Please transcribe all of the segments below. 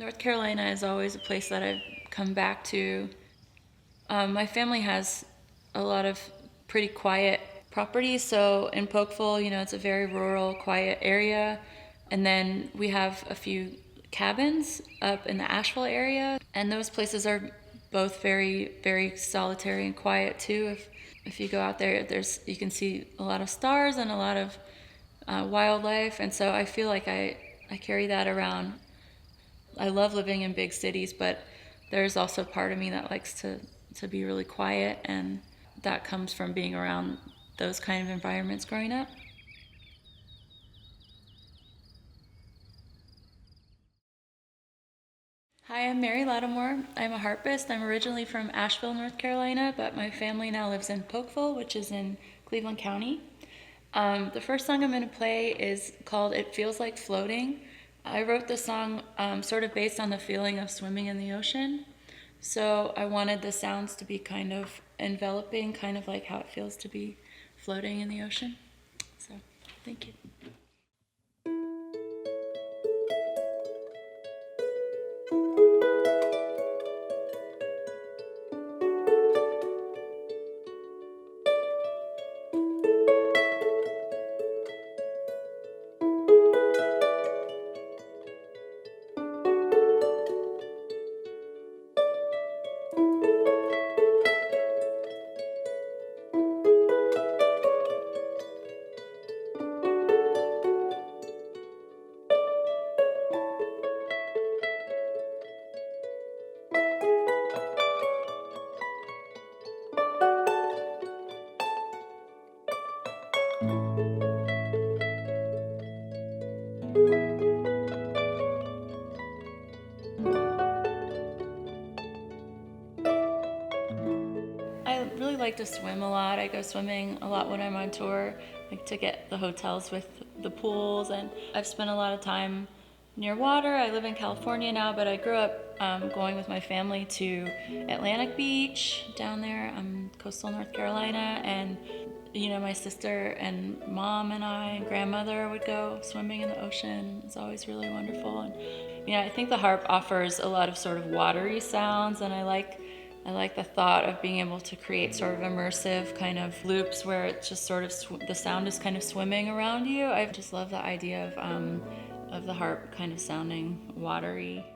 North Carolina is always a place that I've come back to. My family has a lot of pretty quiet properties. So in Pokeful, it's a very rural, quiet area. And then we have a few cabins up in the Asheville area. And those places are both very, very solitary and quiet too. If you go out there, you can see a lot of stars and a lot of wildlife. And so I feel like I carry that around. I love living in big cities, but there's also part of me that likes to be really quiet, and that comes from being around those kind of environments growing up. Hi, I'm Mary Lattimore. I'm a harpist. I'm originally from Asheville, North Carolina, but my family now lives in Pokeful, which is in Cleveland County. The first song I'm going to play is called It Feels Like Floating. I wrote the song sort of based on the feeling of swimming in the ocean. So I wanted the sounds to be kind of enveloping, kind of like how it feels to be floating in the ocean. So, thank you. I really like to swim a lot. I go swimming a lot when I'm on tour, like to get the hotels with the pools, and I've spent a lot of time near water. I live in California now, but I grew up going with my family to Atlantic Beach down there, coastal North Carolina, and my sister and mom and I and grandmother would go swimming in the ocean. It's always really wonderful. And I think the harp offers a lot of sort of watery sounds, and I like the thought of being able to create sort of immersive kind of loops where it's just sort of the sound is kind of swimming around you. I just love the idea of the harp kind of sounding watery.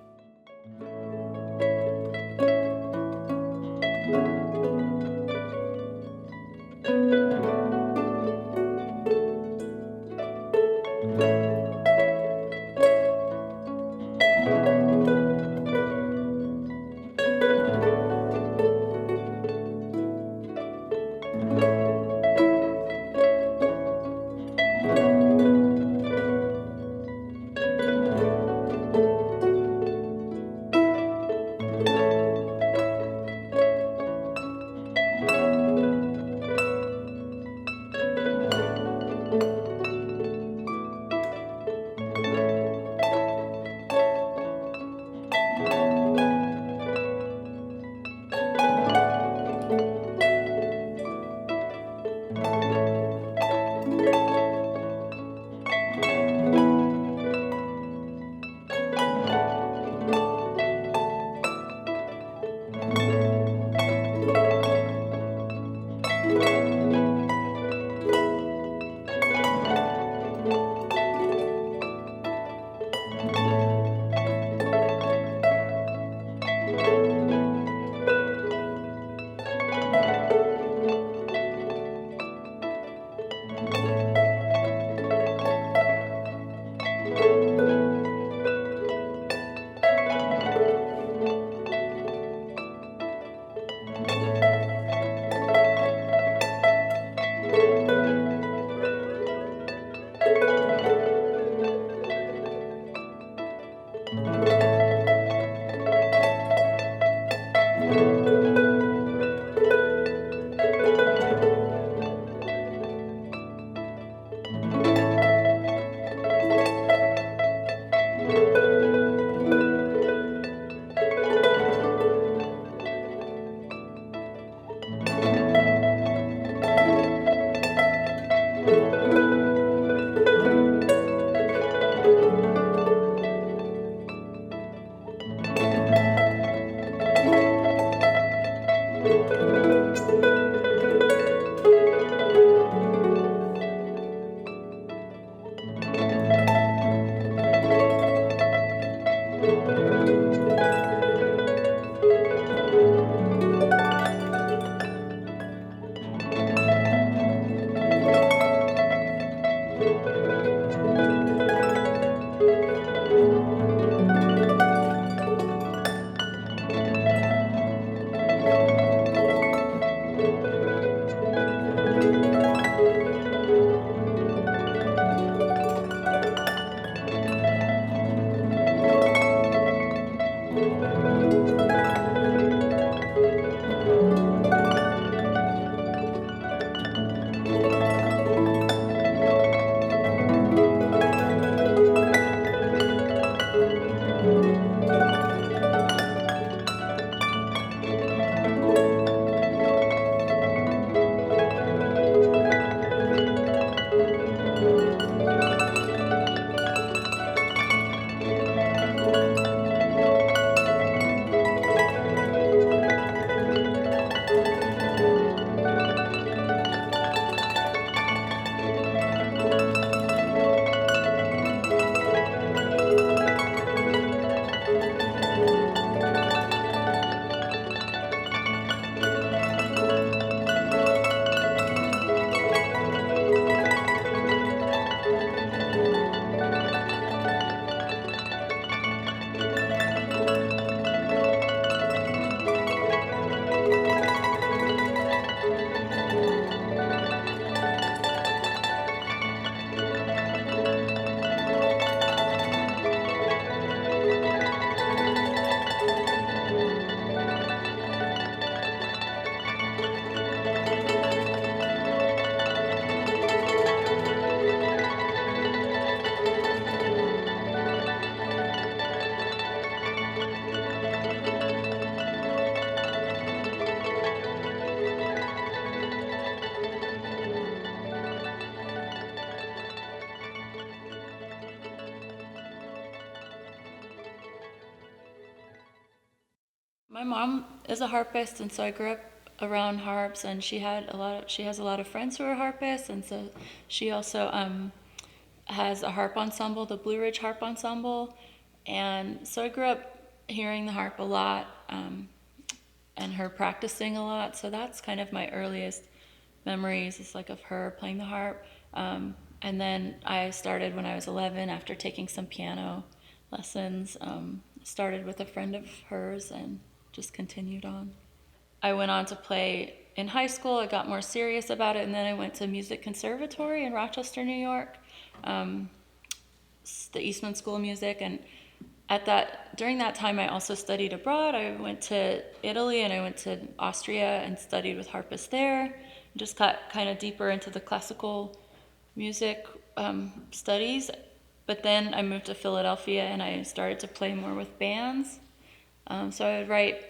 My mom is a harpist, and so I grew up around harps, and she has a lot of friends who are harpists, and so she also has a harp ensemble, the Blue Ridge Harp Ensemble, and so I grew up hearing the harp a lot, and her practicing a lot. So that's kind of my earliest memories, is like of her playing the harp. And then I started when I was 11 after taking some piano lessons. Started with a friend of hers and just continued on. I went on to play in high school. I got more serious about it, and then I went to music conservatory in Rochester, New York, the Eastman School of Music. And during that time, I also studied abroad. I went to Italy and I went to Austria and studied with harpists there. Just got kind of deeper into the classical music studies. But then I moved to Philadelphia and I started to play more with bands. So I would write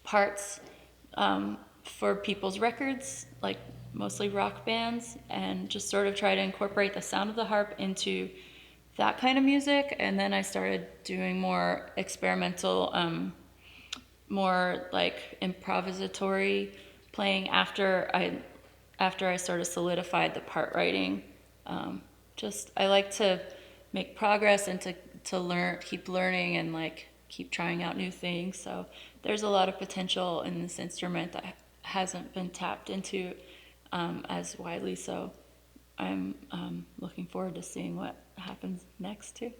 parts for people's records, like mostly rock bands, and just sort of try to incorporate the sound of the harp into that kind of music. And then I started doing more experimental, more like improvisatory playing after I sort of solidified the part writing. I like to make progress and to learn, keep learning, and like keep trying out new things. So there's a lot of potential in this instrument that hasn't been tapped into as widely. So I'm looking forward to seeing what happens next too.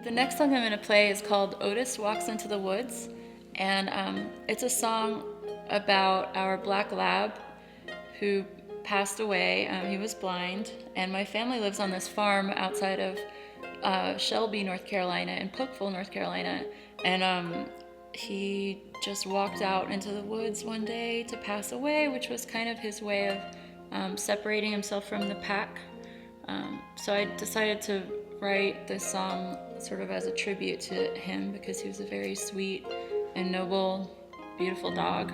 The next song I'm going to play is called Otis Walks into the Woods, and it's a song about our black lab who passed away. He was blind, and my family lives on this farm outside of Shelby, North Carolina, and Polkville, North Carolina, and he just walked out into the woods one day to pass away, which was kind of his way of separating himself from the pack. So I decided to write this song sort of as a tribute to him, because he was a very sweet and noble, beautiful dog.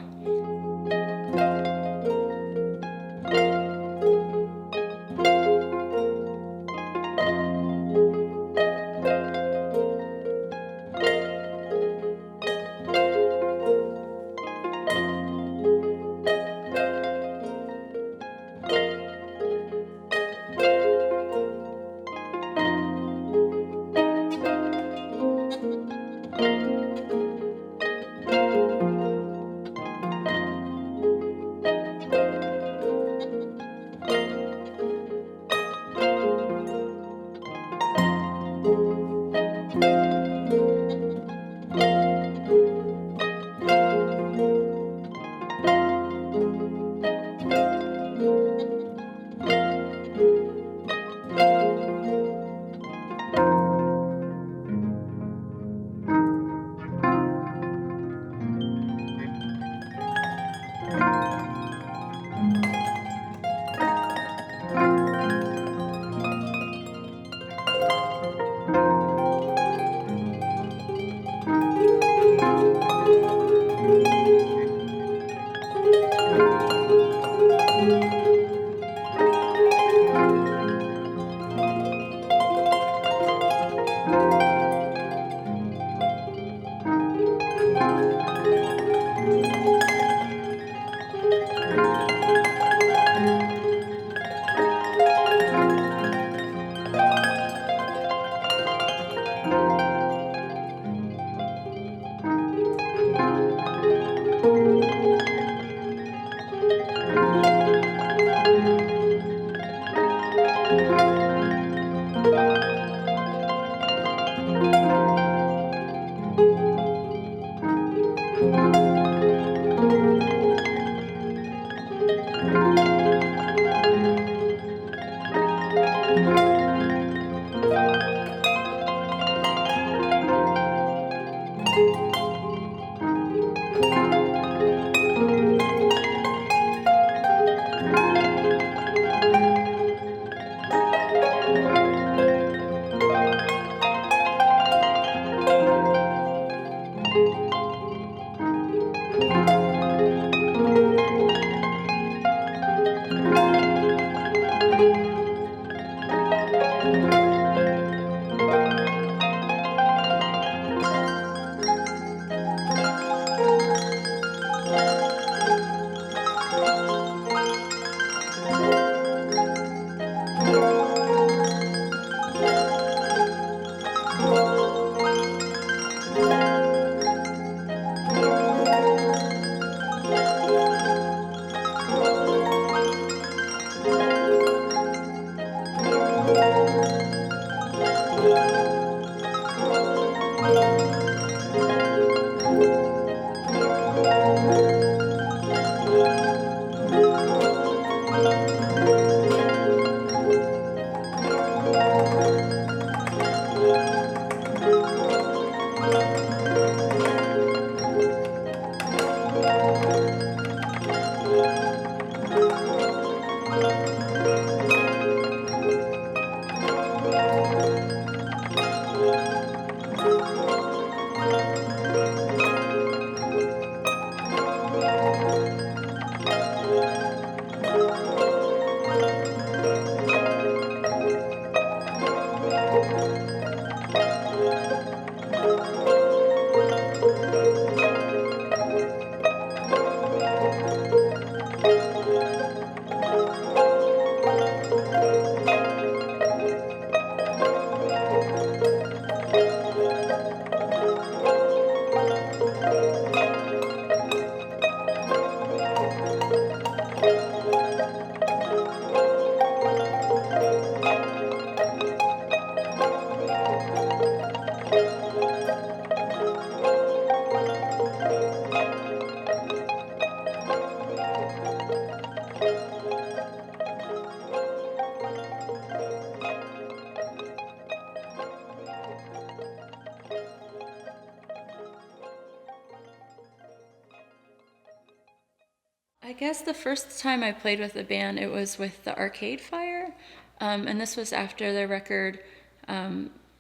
I guess the first time I played with a band, it was with the Arcade Fire, and this was after their record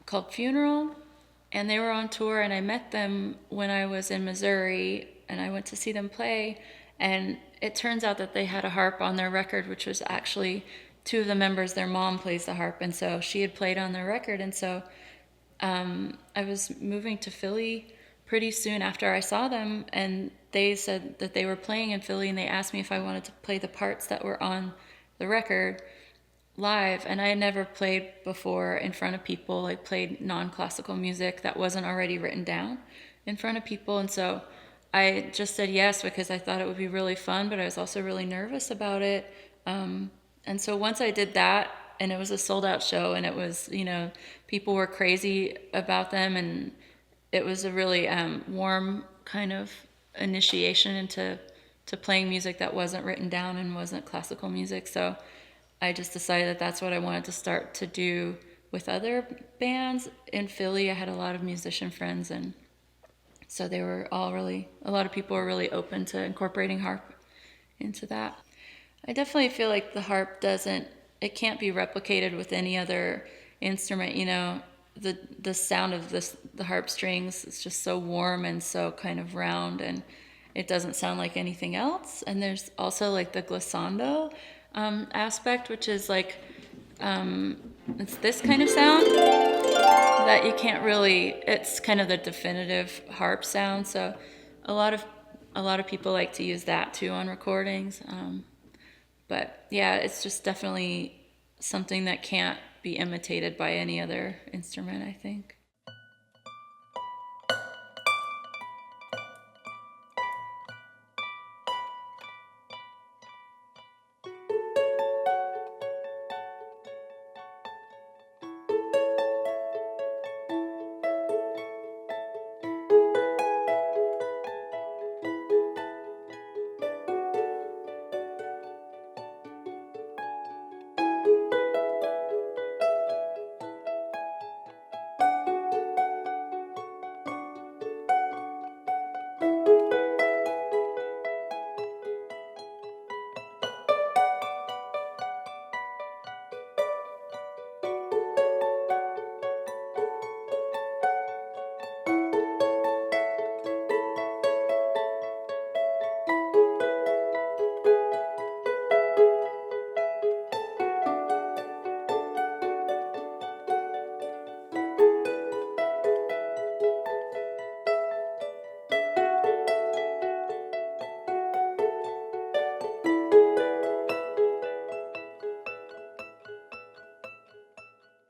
called Funeral, and they were on tour, and I met them when I was in Missouri, and I went to see them play, and it turns out that they had a harp on their record, which was actually two of the members, their mom plays the harp, and so she had played on their record, and so I was moving to Philly pretty soon after I saw them, and they said that they were playing in Philly, and they asked me if I wanted to play the parts that were on the record live, and I had never played before in front of people, like played non-classical music that wasn't already written down in front of people, and so I just said yes because I thought it would be really fun, but I was also really nervous about it, and so once I did that, and it was a sold-out show, and it was, people were crazy about them, and it was a really warm kind of initiation into playing music that wasn't written down and wasn't classical music. So I just decided that that's what I wanted to start to do with other bands. In Philly, I had a lot of musician friends, and so they were all a lot of people were really open to incorporating harp into that. I definitely feel like the harp it can't be replicated with any other instrument, the sound of the harp strings is just so warm and so kind of round, and it doesn't sound like anything else. And there's also like the glissando aspect, which is like it's this kind of sound that you can't really, it's kind of the definitive harp sound, so a lot of people like to use that too on recordings, but yeah, it's just definitely something that can't be imitated by any other instrument, I think.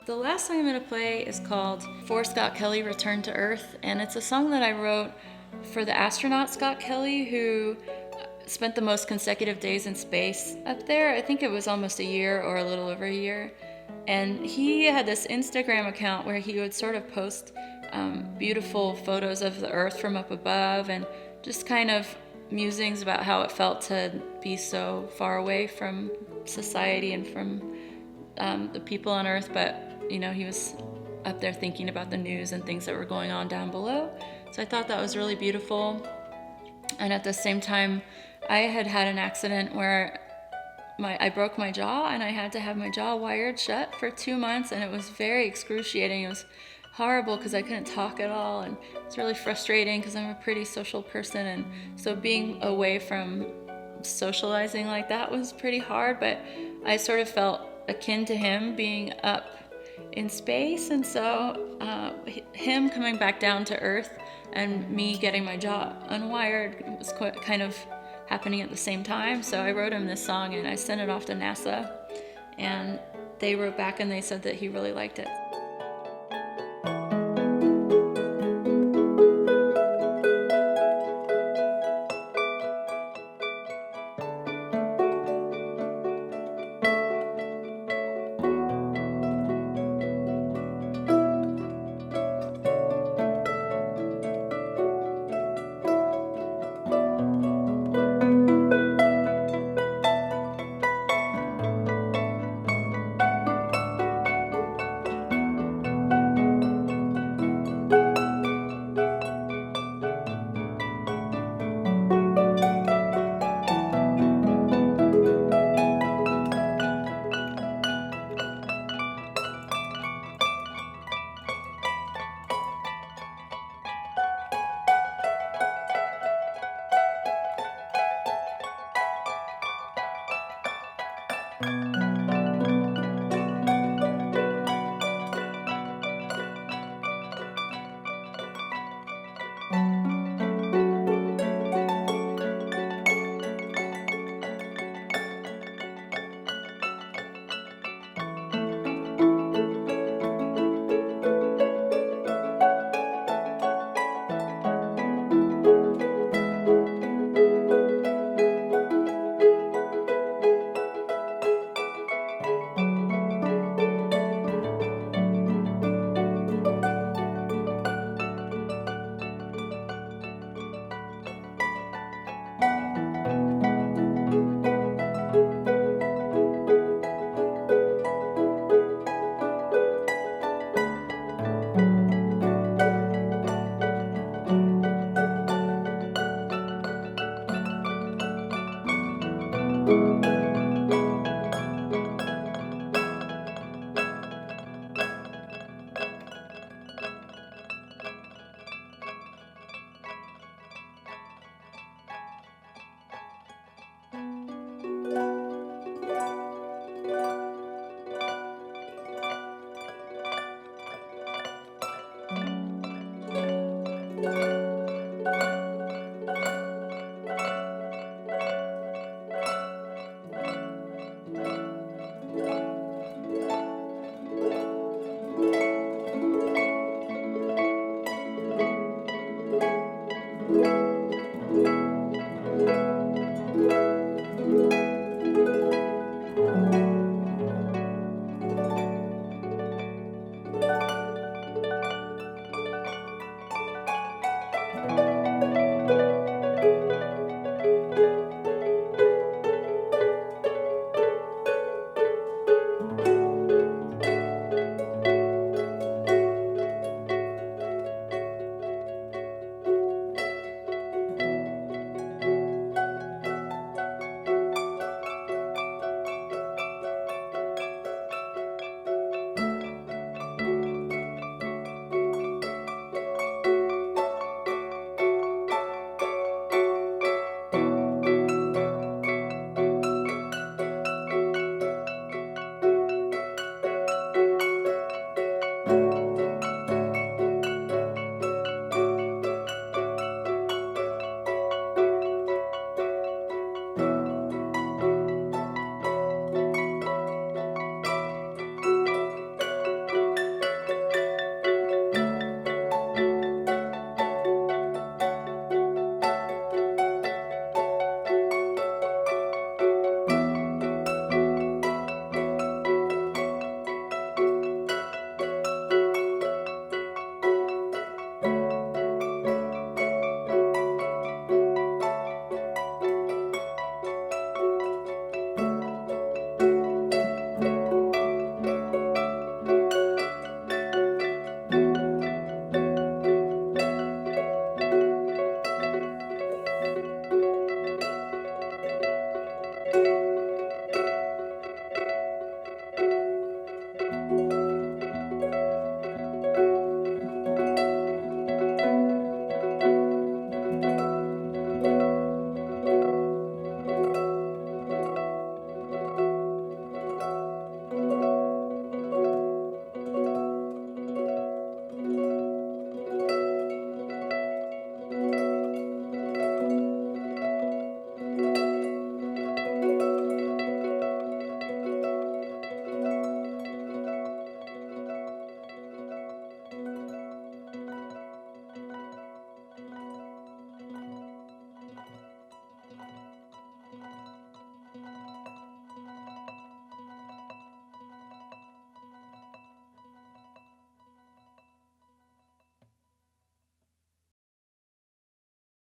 The last song I'm going to play is called For Scott Kelly Return to Earth, and it's a song that I wrote for the astronaut Scott Kelly, who spent the most consecutive days in space up there. I think it was almost a year or a little over a year. And he had this Instagram account where he would sort of post beautiful photos of the Earth from up above, and just kind of musings about how it felt to be so far away from society and from the people on Earth, but he was up there thinking about the news and things that were going on down below. So I thought that was really beautiful. And at the same time, I had an accident where I broke my jaw, and I had to have my jaw wired shut for 2 months, and it was very excruciating. It was horrible because I couldn't talk at all, and it's really frustrating because I'm a pretty social person, and so being away from socializing like that was pretty hard, but I sort of felt akin to him being up in space, and so him coming back down to Earth and me getting my jaw unwired was kind of happening at the same time. So I wrote him this song, and I sent it off to NASA, and they wrote back and they said that he really liked it.